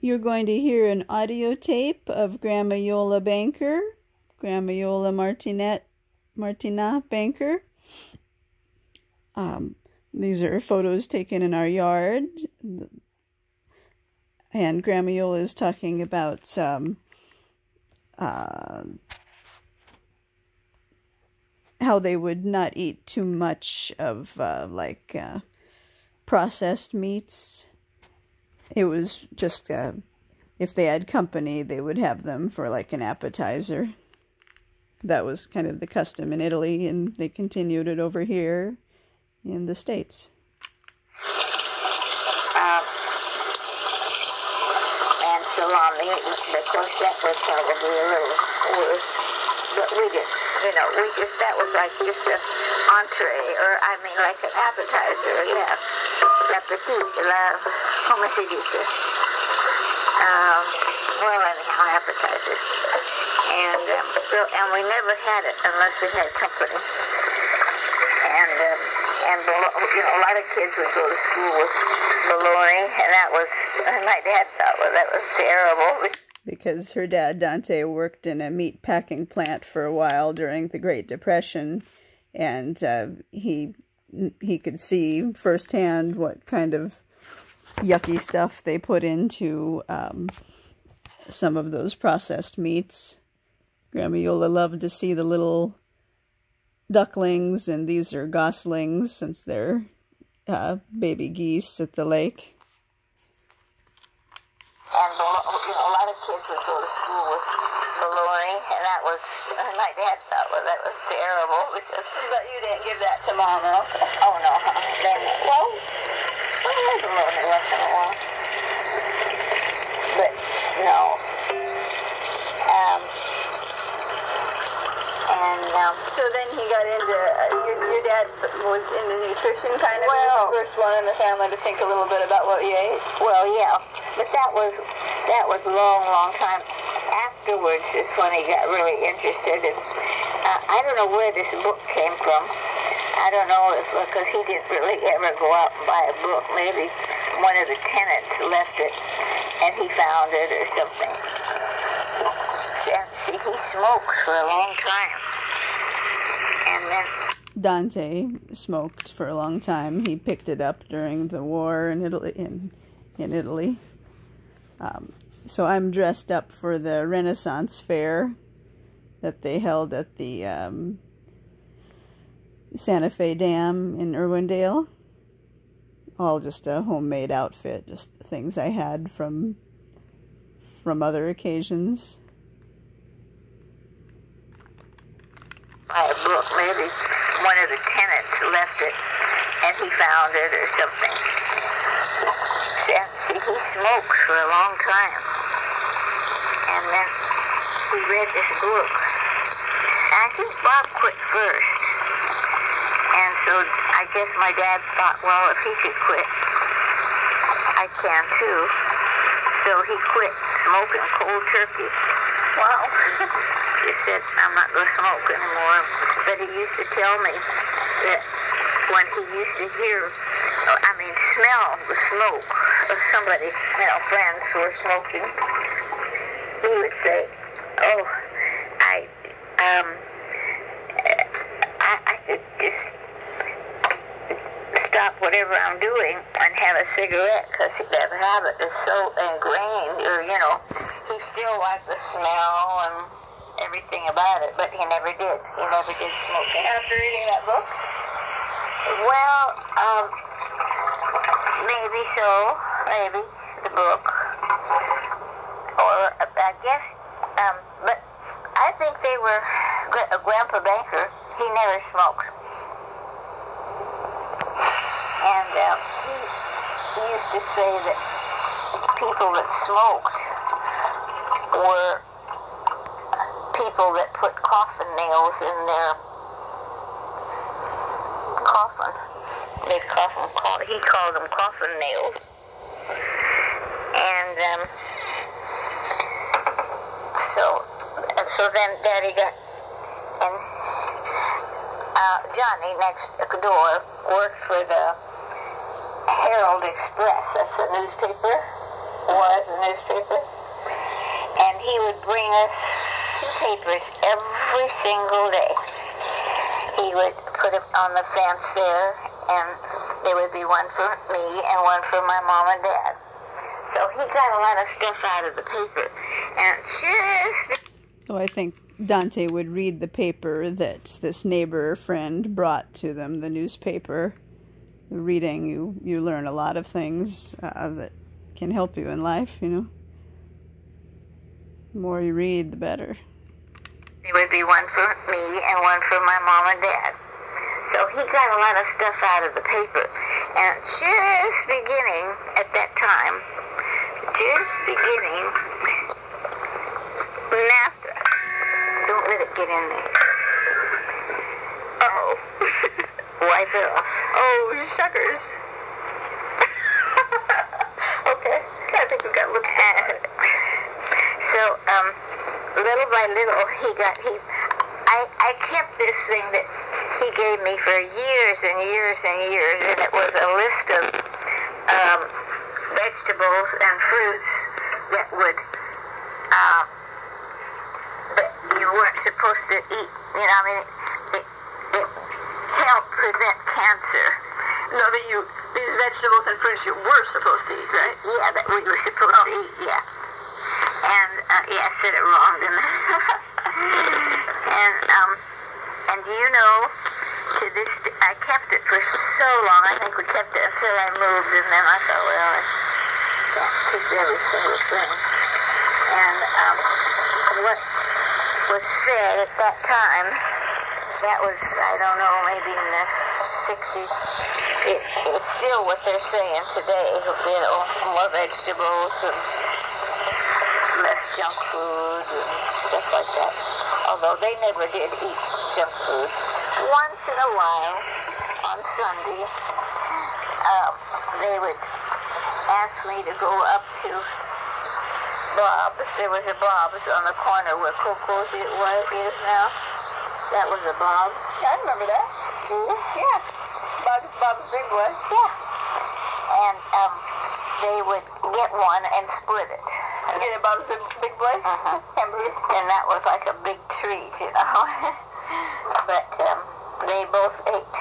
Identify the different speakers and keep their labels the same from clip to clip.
Speaker 1: You're going to hear an audio tape of Grandma Iole Banker, Grandma Iole Martinat Banker. These are photos taken in our yard, and Grandma Iole is talking about how they would not eat too much of processed meats. It was just if they had company, they would have them for like an appetizer. That was kind of the custom in Italy, and they continued it over here in the States.
Speaker 2: And salami, of course, that was probably a little worse. But that was like just an entree, or I mean like an appetizer, yeah. L'appetit, come si dice? Well, anyhow, appetizer. And we never had it unless we had company. And a lot of kids would go to school with bologna, and that was, my dad thought, well, that was terrible.
Speaker 1: Because her dad, Dante, worked in a meat packing plant for a while during the Great Depression, and he could see firsthand what kind of yucky stuff they put into some of those processed meats. Grandma Iole loved to see the little ducklings, and these are goslings since they're baby geese at the lake.
Speaker 2: And a lot of kids would go to school with bologna, and that was, my dad thought, well, that was terrible. But you didn't give that to Mom, no? Oh, no. Well, I had bologna once in a while. But, no.
Speaker 3: So then he got into, your dad was into nutrition kind of? Well, the first one in the family to think a little bit about what you ate?
Speaker 2: Well, yeah. But that was a long, long time. Afterwards is when he got really interested in, I don't know where this book came from. I don't know if, because he didn't really ever go out and buy a book. Maybe one of the tenants left it and he found it or something. And see, he smoked for a long time. And then
Speaker 1: Dante smoked for a long time. He picked it up during the war in Italy. So I'm dressed up for the Renaissance Fair that they held at the Santa Fe Dam in Irwindale. All just a homemade outfit, just things I had from other occasions.
Speaker 2: Buy a book, maybe one of the tenants left it and he found it or something. See, he smoked for a long time. And then he read this book. And I think Bob quit first. And so I guess my dad thought, well, if he could quit, I can too. So he quit smoking cold turkey. Wow. He said, I'm not going to smoke anymore. But he used to tell me that when he used to smell the smoke of somebody, friends who were smoking, he would say, oh, I could just stop whatever I'm doing and have a cigarette, because that habit is so ingrained, or, he still liked the smell and everything about it, but he never did. He never did smoke.
Speaker 3: After reading that book?
Speaker 2: Well, maybe so. Maybe the book. Or, I guess, but I think they were, Grandpa Banker, he never smoked. And he used to say that people that smoked were people that put coffin nails in their coffin. He called them coffin nails. And so then Daddy got, and Johnny next door worked for the Herald Express. That's a newspaper. Was a newspaper. would bring us 2 papers every single day. He would put it on the fence there, and there would be one for me and one for my mom and dad. So he got a lot of stuff out of the paper, and just...
Speaker 1: So I think Dante would read the paper that this neighbor friend brought to them, the newspaper. Reading, you learn a lot of things that can help you in life, you know. The more you read, the better.
Speaker 2: There would be one for me and one for my mom and dad. So he got a lot of stuff out of the paper. And just beginning at that time, NAFTA. Don't let it get in there. Uh-oh. Wipe it off.
Speaker 3: Oh, shuckers. Okay. I think we got lipstick.
Speaker 2: So, little by little, I kept this thing that he gave me for years and years and years, and it was a list of vegetables and fruits that you weren't supposed to eat. You know, I mean, it helped prevent cancer.
Speaker 3: No, that these vegetables and fruits you were supposed to eat, right?
Speaker 2: Yeah, that we were supposed to eat, yeah. And, yeah, I said it wrong, didn't I? And do you know, to this, I kept it for so long. I think we kept it until I moved, and then I thought, well, I can't keep every single thing. And what was said at that time, that was, I don't know, maybe in the 60s, it's still what they're saying today, you know, more vegetables and less junk food and stuff like that. Although they never did eat junk food. Once in a while, on Sunday, they would ask me to go up to Bob's. There was a Bob's on the corner where Coco's is now. That was a Bob's.
Speaker 3: Yeah, I remember that. Yeah. Bob's Big Boy.
Speaker 2: Yeah. And they would get one and split it.
Speaker 3: Get a Bob's Big Boy? Hamburger.
Speaker 2: And that was like a big treat, you know. But they both ate,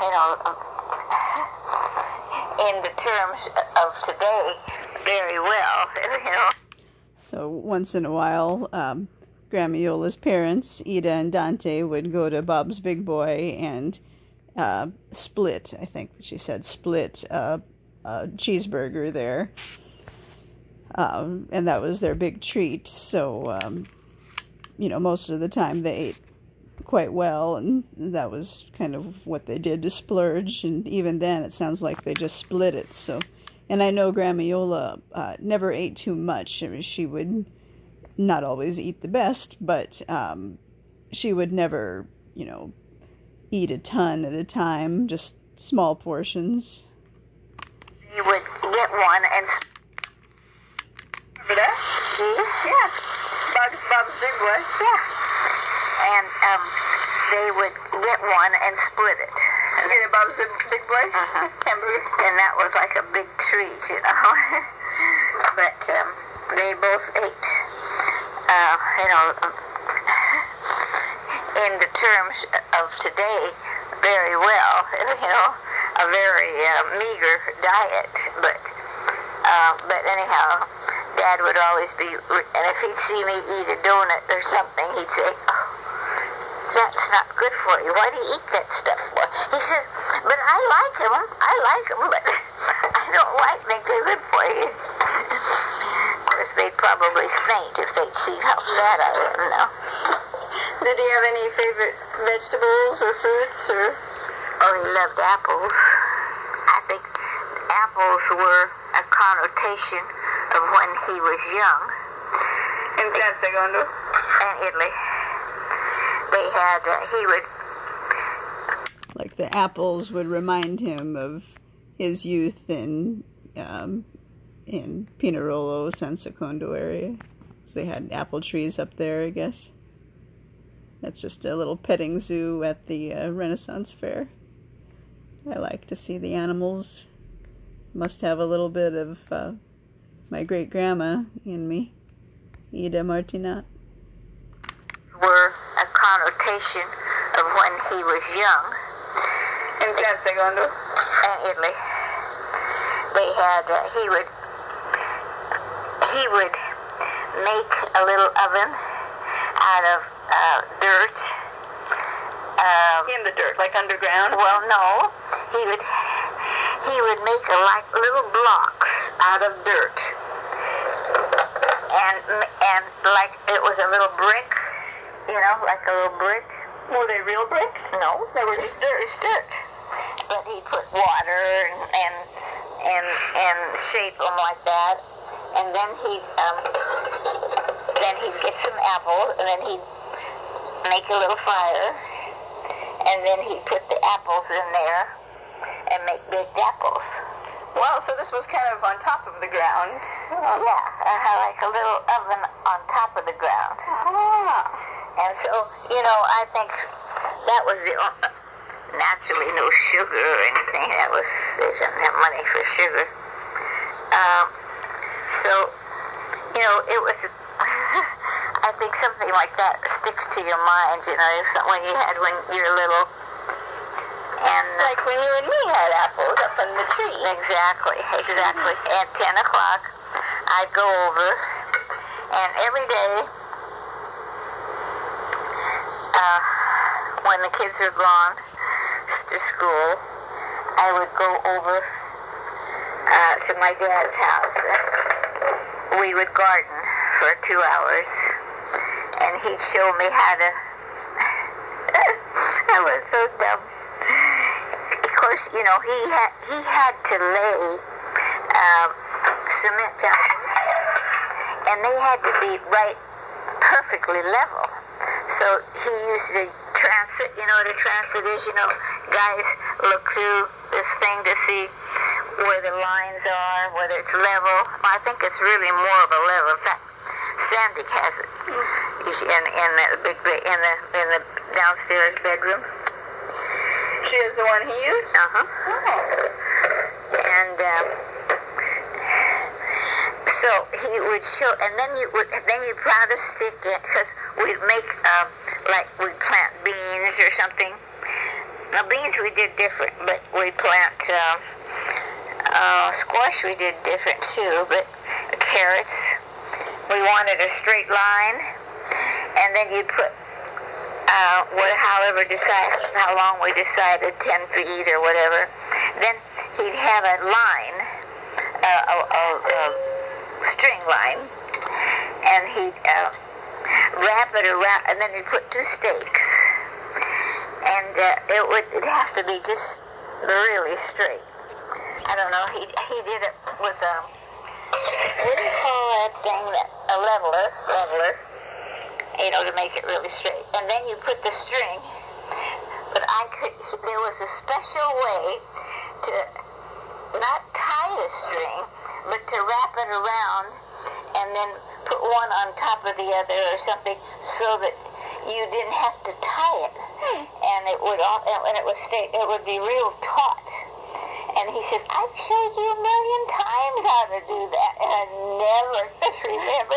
Speaker 2: you know, in the terms of today, very well, you know.
Speaker 1: So once in a while, Grandma Iola's parents, Ida and Dante, would go to Bob's Big Boy and split, I think she said, split a cheeseburger there. And that was their big treat. So, you know, most of the time they ate quite well, and that was kind of what they did to splurge. And even then, it sounds like they just split it. So, and I know Grandma Iola never ate too much. I mean, she would not always eat the best, but she would never, you know, eat a ton at a time, just small portions.
Speaker 2: You would get one and...
Speaker 3: Remember that? Yeah. Bob's Big Boy.
Speaker 2: Yeah. And they would get one and split it.
Speaker 3: Get a Bob's Big Boy? Hamburger.
Speaker 2: And that was like a big treat, you know. But they both ate, you know, in the terms of today, very well, you know, a very meager diet. But anyhow, Dad would always be, and if he'd see me eat a donut or something, he'd say, "Oh, that's not good for you. Why do you eat that stuff for?" He says, "But I like them, but I don't think they're good for you." Of course, they'd probably faint if they'd see how fat I am now.
Speaker 3: Did he have any favorite vegetables or fruits, or?
Speaker 2: Oh, he loved apples. I think apples were a connotation of when he was young.
Speaker 3: In San Segundo?
Speaker 2: In Italy. They had, he would...
Speaker 1: Like the apples would remind him of his youth in Pinerolo, San Secondo area. So they had apple trees up there, I guess. That's just a little petting zoo at the Renaissance Fair. I like to see the animals. Must have a little bit of my great-grandma in me. Ida Martinat?
Speaker 2: Were a connotation of when he was young.
Speaker 3: In San Segundo?
Speaker 2: In Italy. They had, he would make a little oven out of dirt.
Speaker 3: In the dirt, like underground?
Speaker 2: Well, no. He would make like little blocks out of dirt. And like it was a little brick, you know, like a little brick.
Speaker 3: Were they real bricks?
Speaker 2: No, they were just dirt. But he put water and shape them like that, and then he'd get some apples, and then he'd make a little fire, and then he'd put the apples in there and make baked apples.
Speaker 3: Wow, so this was kind of on top of the ground.
Speaker 2: Yeah, like a little oven on top of the ground.
Speaker 3: Ah.
Speaker 2: And so, you know, I think that was the naturally no sugar or anything. They didn't have money for sugar. So, you know, it was, I think something like that sticks to your mind, you know, when you're little. And
Speaker 3: like when you and me had apples up in the tree.
Speaker 2: Exactly. At 10 o'clock, I'd go over, and every day, when the kids were gone to school, I would go over to my dad's house. We would garden for 2 hours, and he'd show me how to. I was so dumb. Of course, you know, he had to lay cement down, and they had to be perfectly level. So he used the transit. You know what a transit is? You know, guys look through this thing to see where the lines are, whether it's level. I think it's really more of a level. In fact, Sandy has it in the downstairs bedroom.
Speaker 3: She is the one he used?
Speaker 2: Uh-huh.
Speaker 3: Oh.
Speaker 2: And so he would show, and then you plant a stick in, because we'd make like we'd plant beans or something. Now beans we did different, but we'd plant squash we did different too, but carrots we wanted a straight line, and then you'd put how long we decided, 10 feet or whatever. Then he'd have a line, a string line, and he'd wrap it around, and then he'd put 2 stakes, and it'd have to be just really straight. I don't know. He did it with what do you call that thing? A leveler. You know, to make it really straight. And then you put the string, but there was a special way to not tie the string, but to wrap it around and then put one on top of the other or something so that you didn't have to tie it. And it would be real taut. And he said, I've showed you 1,000,000 times how to do that, and I never remember.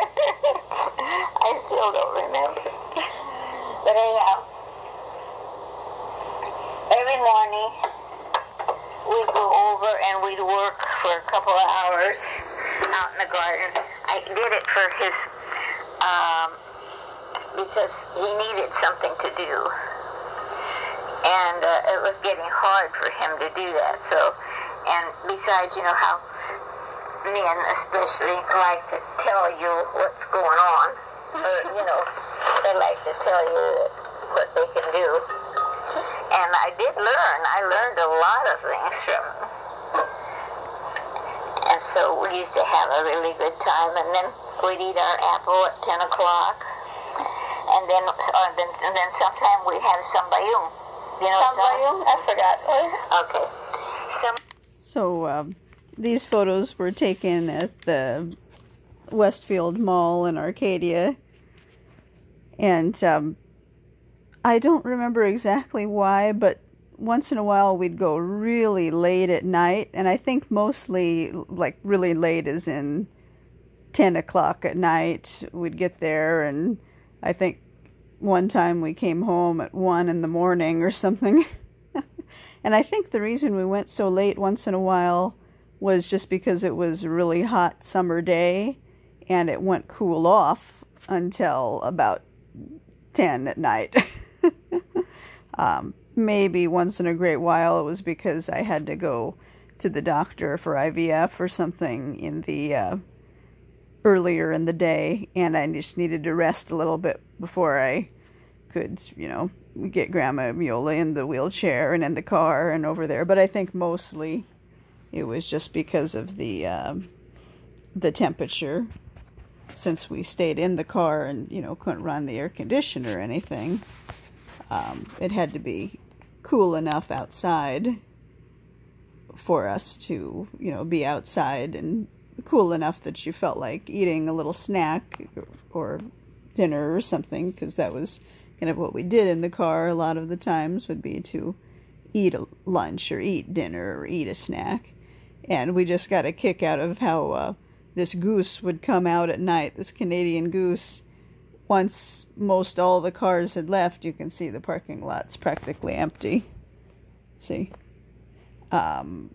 Speaker 2: I still don't remember. But anyhow, every morning we'd go over and we'd work for a couple of hours out in the garden. I did it for his, because he needed something to do. And it was getting hard for him to do that. So, and besides, you know how men especially like to tell you what's going on, or you know, they like to tell you what they can do. And I did learn. I learned a lot of things from him. And so we used to have a really good time. And then we'd eat our apple at 10 o'clock. And then sometime we'd have zabaglione. You know
Speaker 3: zabaglione? I forgot.
Speaker 2: Okay.
Speaker 1: So these photos were taken at the Westfield Mall in Arcadia. And I don't remember exactly why, but once in a while we'd go really late at night. And I think mostly, like, really late as in 10 o'clock at night. We'd get there, and I think one time we came home at 1 in the morning or something. And I think the reason we went so late once in a while was just because it was a really hot summer day, and it wouldn't cool off until about 10 at night. Maybe once in a great while it was because I had to go to the doctor for IVF or something in the earlier in the day, and I just needed to rest a little bit before I could, you know, get Grandma Iole in the wheelchair and in the car and over there. But I think mostly it was just because of the temperature, since we stayed in the car and, you know, couldn't run the air conditioner or anything. It had to be cool enough outside for us to, you know, be outside, and cool enough that you felt like eating a little snack or dinner or something, because that was kind of what we did in the car a lot of the times, would be to eat a lunch or eat dinner or eat a snack. And we just got a kick out of how this goose would come out at night, this Canadian goose. Once most all the cars had left, you can see the parking lot's practically empty. See? And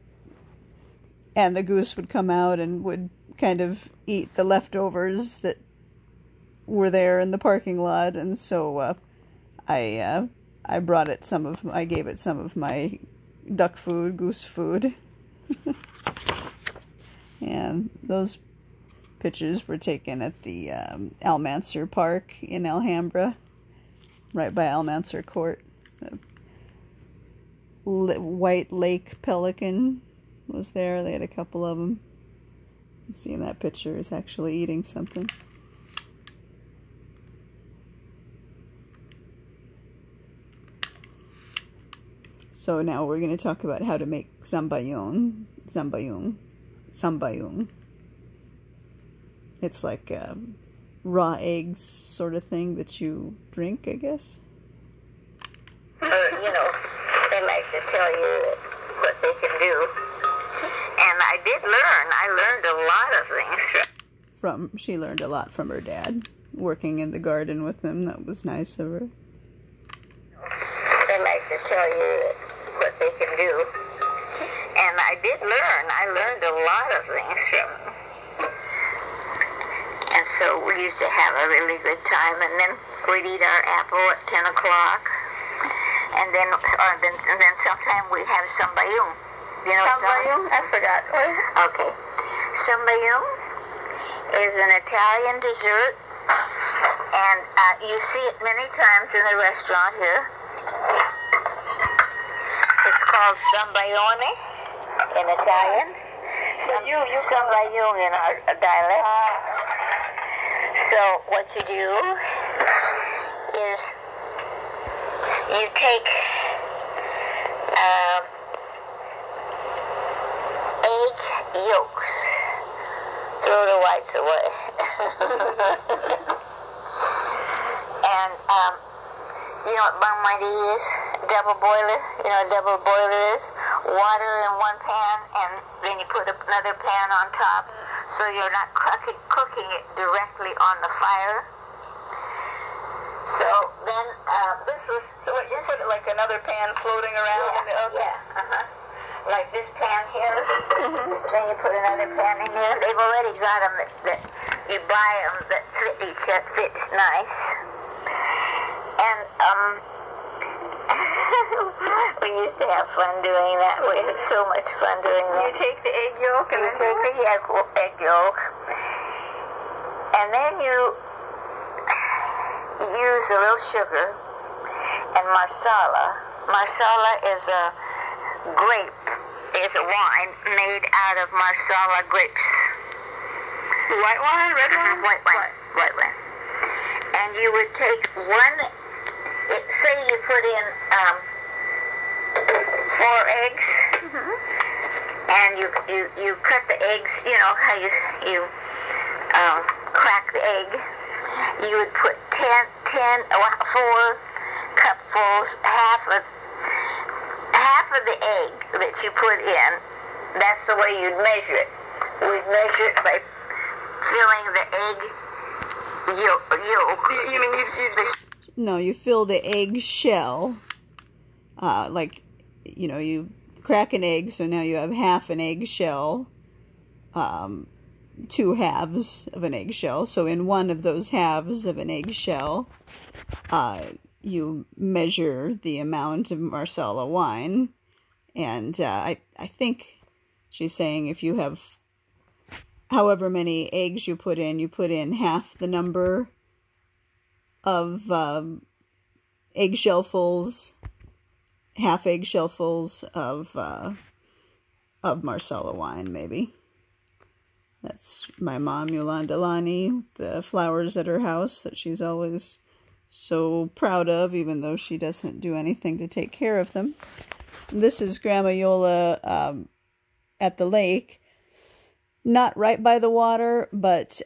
Speaker 1: the goose would come out and would kind of eat the leftovers that were there in the parking lot, and so I brought it I gave it some of my duck food, goose food. And those pictures were taken at the Almanzor Park in Alhambra, right by Almanzor Court. The white lake pelican was there. They had a couple of them. You see in that picture is actually eating something. So now we're going to talk about how to make zabaglione. Zabaglione. It's like raw eggs sort of thing that you drink, I guess.
Speaker 2: You know, they like to tell you what they can do. And I did learn. I learned a lot of things.
Speaker 1: She learned a lot from her dad, working in the garden with him. That was nice of her.
Speaker 2: They like to tell you what they can do. And I did learn. I learned a lot of things from them. And so we used to have a really good time, and then we'd eat our apple at 10 o'clock. And then sometime we'd have zabaglione. You know
Speaker 3: Zabaglione? I forgot.
Speaker 2: Okay. Zabaglione is an Italian dessert, and you see it many times in the restaurant here. It's called zabaglione in Italian. Zabaglione in our dialect. So what you do is you take egg yolks, throw the whites away, and you know what bung mighty is? Double boiler. You know what a double boiler is? Water in one pan, and then you put another pan on top, so you're not cooking it directly on the fire. So then this was...
Speaker 3: So what, you put like another pan floating around in the oven?
Speaker 2: Yeah, like this pan here. Then you put another pan in there. They've already got them that you buy them that fits nice. And we used to have fun doing that. We had so much fun doing that.
Speaker 3: You take the egg yolk and
Speaker 2: then take the egg yolk, and then you use a little sugar and marsala. Marsala is a wine made out of marsala grapes.
Speaker 3: White wine, red wine?
Speaker 2: White wine. And you would take say you put in 4 eggs, and you cut the eggs, you know how you crack the egg. You would put 4 cupfuls, half of the egg that you put in. That's the way you'd measure it. We'd measure it by filling the egg yolk.
Speaker 3: You mean
Speaker 1: No, you fill the egg shell, like, you know, you crack an egg, so now you have half an egg shell, 2 halves of an eggshell. So in one of those halves of an eggshell, you measure the amount of Marsala wine. And I think she's saying if you have however many eggs you put in half the number of eggshellfuls, half eggshellfuls of Marsala wine, maybe. That's my mom, Yolanda Lani, the flowers at her house that she's always so proud of, even though she doesn't do anything to take care of them. And this is Grandma Yola at the lake. Not right by the water, but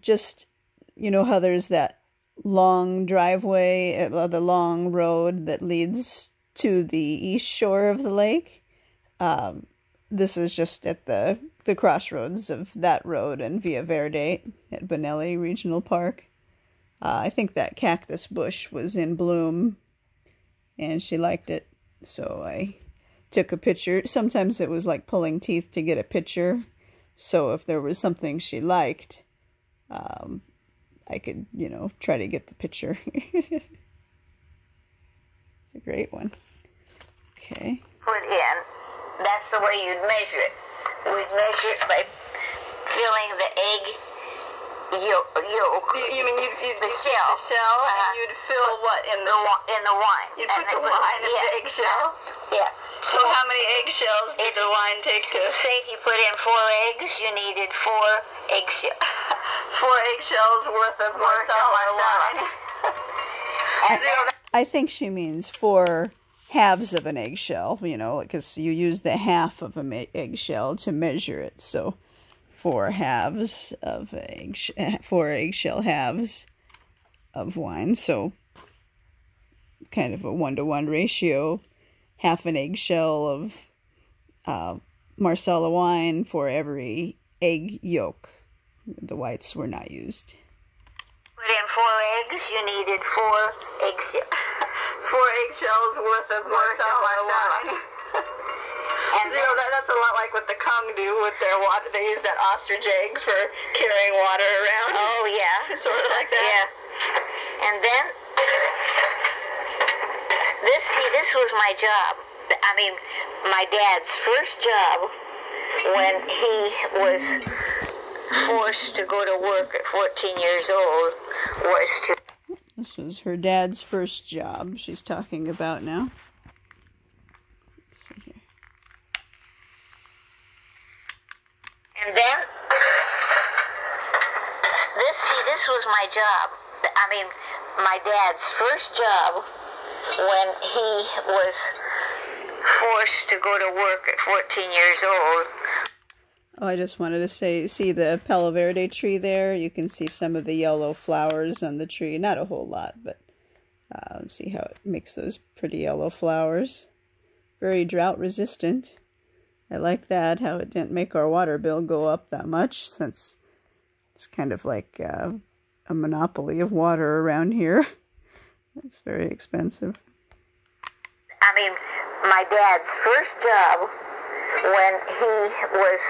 Speaker 1: just, you know how there's that long driveway, the long road that leads to the east shore of the lake? This is just at the crossroads of that road and Via Verde at Bonelli Regional Park. I think that cactus bush was in bloom, and she liked it, so I took a picture. Sometimes it was like pulling teeth to get a picture, so if there was something she liked, I could, you know, try to get the picture. It's a great one. Okay.
Speaker 2: Put in, that's the way you'd measure it. We'd measure it by filling the egg yolk.
Speaker 3: You mean you'd
Speaker 2: the shell?
Speaker 3: The shell, and you'd fill what in the
Speaker 2: wine?
Speaker 3: You'd put the wine in the eggshell.
Speaker 2: Yeah.
Speaker 3: So how many eggshells did the wine take to?
Speaker 2: Say if you put in 4 eggs, you needed 4 eggshells.
Speaker 3: 4 eggshells worth of Marsala wine.
Speaker 1: I think she means 4 halves of an eggshell, you know, because you use the half of an eggshell to measure it. So 4 halves of 4 eggshell halves of wine. So kind of a 1-to-1 ratio. Half an eggshell of Marsala wine for every egg yolk. The whites were not used.
Speaker 2: Put in 4 eggs, you needed 4 eggshells.
Speaker 3: 4 eggshells worth of Marsala wine.
Speaker 2: And
Speaker 3: you know, that's a lot like what the Kung do with their water. They use that ostrich egg for carrying water around.
Speaker 2: Oh, yeah.
Speaker 3: Sort of like that.
Speaker 2: Yeah. And then, this was my job. I mean, my dad's first job when he was forced to go to work at 14 years old was to...
Speaker 1: This was her dad's first job she's talking about now. Let's see here.
Speaker 2: And then, this was my job. I mean, my dad's first job when he was forced to go to work at 14 years old.
Speaker 1: Oh, I just wanted to see the Palo Verde tree there. You can see some of the yellow flowers on the tree. Not a whole lot, but see how it makes those pretty yellow flowers. Very drought resistant. I like that, how it didn't make our water bill go up that much, since it's kind of like a monopoly of water around here. It's very expensive.
Speaker 2: I mean, my dad's first job when he was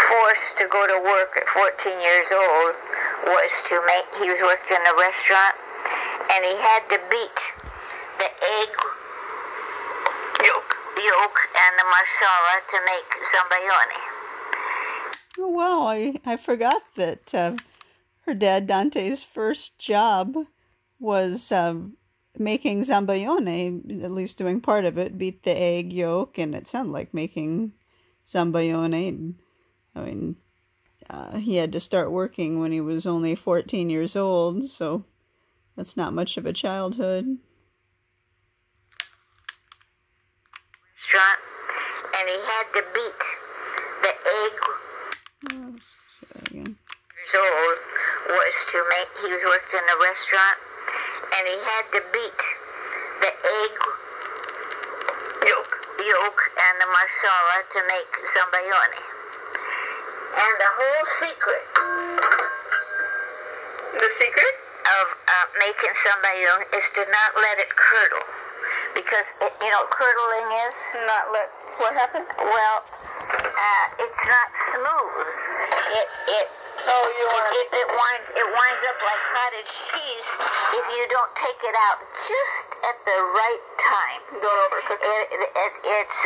Speaker 2: forced to go to work at 14 years old was to make, he was working in a restaurant, and he had to beat the egg yolk and the Marsala to make zambaglione.
Speaker 1: Oh, wow, I forgot that her dad, Dante's first job was making zambaglione, at least doing part of it, beat the egg yolk, and it sounded like making zambaglione. I mean, he had to start working when he was only 14 years old, so that's not much of a childhood.
Speaker 2: Restaurant, and he had to beat the egg. Years old was to make. He was working in a restaurant, and he had to beat the egg yolk and the Marsala to make zambaglione. And the whole secret.
Speaker 3: The secret?
Speaker 2: Of making zabaglione is to not let it curdle. Because, you know what curdling is?
Speaker 3: What happened?
Speaker 2: Well, it's not smooth. It winds up like cottage cheese if you don't take it out just at the right time.
Speaker 3: Don't overcook it.
Speaker 2: It's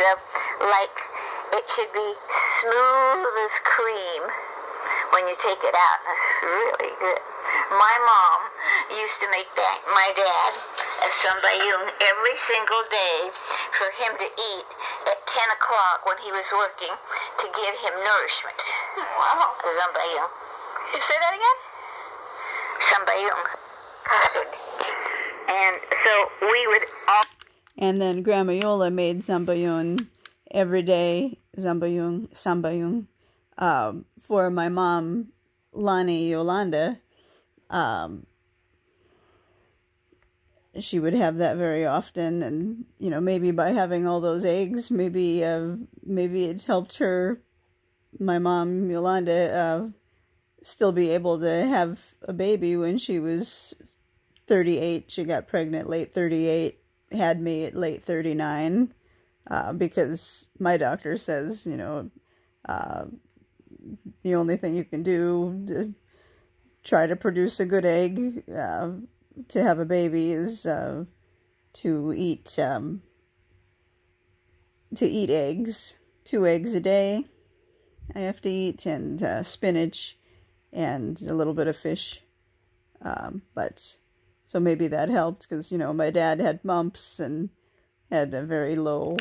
Speaker 2: like it should be smooth as cream when you take it out. It's really good. My mom used to make my dad a zabaglione every single day for him to eat at 10 o'clock when he was working to give him nourishment.
Speaker 3: Wow.
Speaker 2: Zabaglione.
Speaker 3: You say that again?
Speaker 2: Zabaglione. Custard. And so we would all...
Speaker 1: And then Grandma Iole made zabaglione every day, zabaglione, for my mom, Lonnie Yolanda. She would have that very often, and you know, maybe by having all those eggs, maybe it helped her, my mom Yolanda, still be able to have a baby when she was 38. She got pregnant late 38, had me at late 39, because my doctor says, you know, the only thing you can do to try to produce a good egg to have a baby is to eat eggs, 2 eggs a day. I have to eat, and spinach, and a little bit of fish. But so maybe that helped, because you know my dad had mumps and had a very low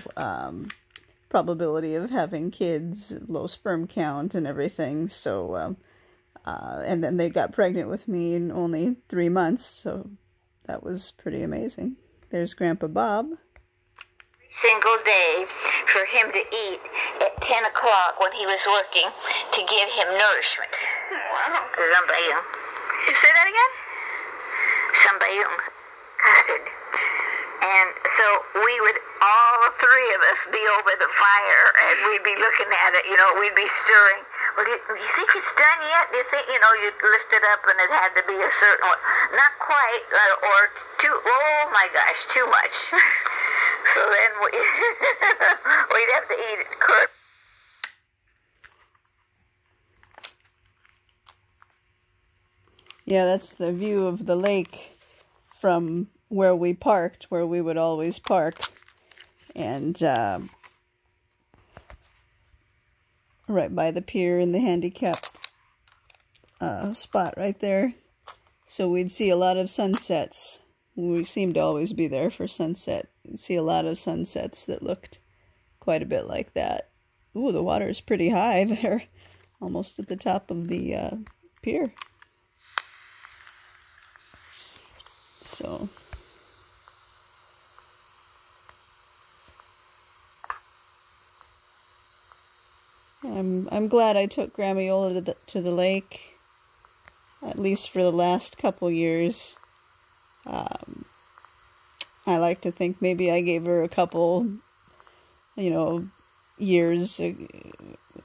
Speaker 1: probability of having kids, low sperm count and everything. So and then they got pregnant with me in only 3 months, so that was pretty amazing. There's Grandpa Bob.
Speaker 2: Single day for him to eat at 10 o'clock when he was working to give him nourishment.
Speaker 3: Wow.
Speaker 2: Zabaglione.
Speaker 3: You say that again?
Speaker 2: Zabaglione. Custard. And so we would, all 3 of us, be over the fire, and we'd be looking at it, you know, we'd be stirring. Well, do you think it's done yet? Do you think, you know, you'd lift it up and it had to be a certain way? Not quite, or too, oh my gosh, too much. So then we'd have to eat it cooked.
Speaker 1: Yeah, that's the view of the lake from where we parked, where we would always park. And right by the pier in the handicap spot right there. So we'd see a lot of sunsets. We seemed to always be there for sunset. We'd see a lot of sunsets that looked quite a bit like that. Ooh, the water is pretty high there, almost at the top of the pier. So I'm glad I took Grandma Iole to the lake, at least for the last couple years. I like to think maybe I gave her a couple, you know, years, a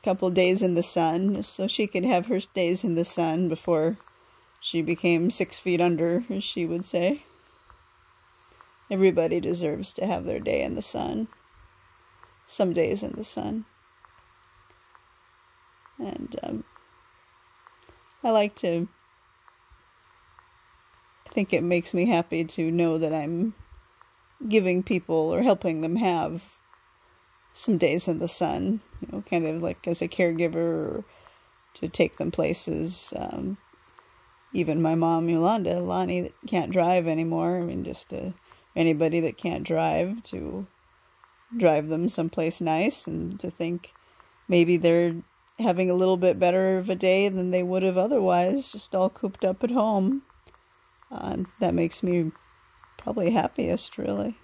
Speaker 1: couple days in the sun, so she could have her days in the sun before she became 6 feet under, as she would say. Everybody deserves to have their day in the sun. Some days in the sun. And I think it makes me happy to know that I'm giving people or helping them have some days in the sun, you know, kind of like as a caregiver, or to take them places. Even my mom, Yolanda, Lonnie, that can't drive anymore. I mean, just anybody that can't drive, to drive them someplace nice, and to think maybe they're having a little bit better of a day than they would have otherwise, just all cooped up at home. That makes me probably happiest, really.